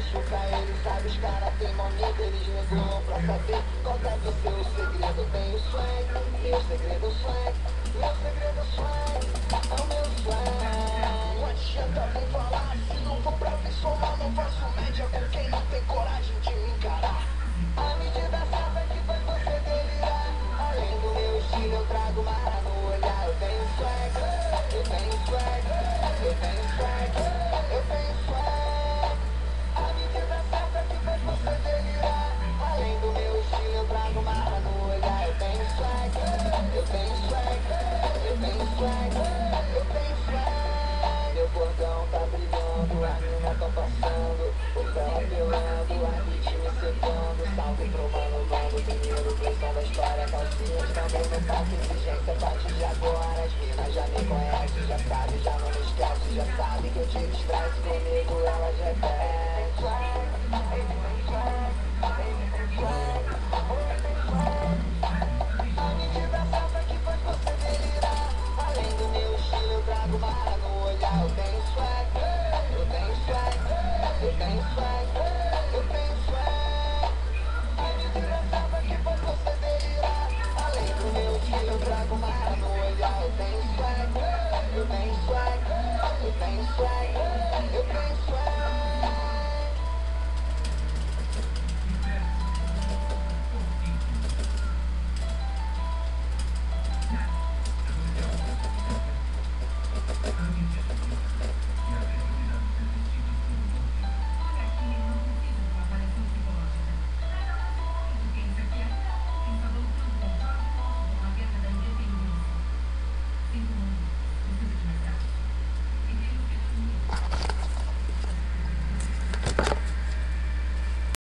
machuca ele, sabe, os caras tem momento, eles negam pra saber qual deve ser o segredo. Tenho swag, meu segredo swag, meu segredo swag, é o meu swag. Não adianta nem falar, se não for pra me somar, não faço média com quem não tem coragem de me encarar. A medida certa que faz você delirar, além do meu estilo eu trago marra no olhar. Eu tenho swag, eu tenho swag, eu tenho swag, eu tenho swag. A medida certa que faz você delirar, além do meu estilo eu trago marra no olhar. Eu tenho swag, eu tenho swag, eu tenho swag, eu tenho swag. Meu bordão tá brilhando, as minas tão passando, o céu apelando, a beat me secando. Salve pro mano bando, primeiro versão da história, calcinhas também no palco, exigência a partir de agora. As minas já me conhecem, já sabe, já não me esquece, já sabe que eu tive estresse comigo.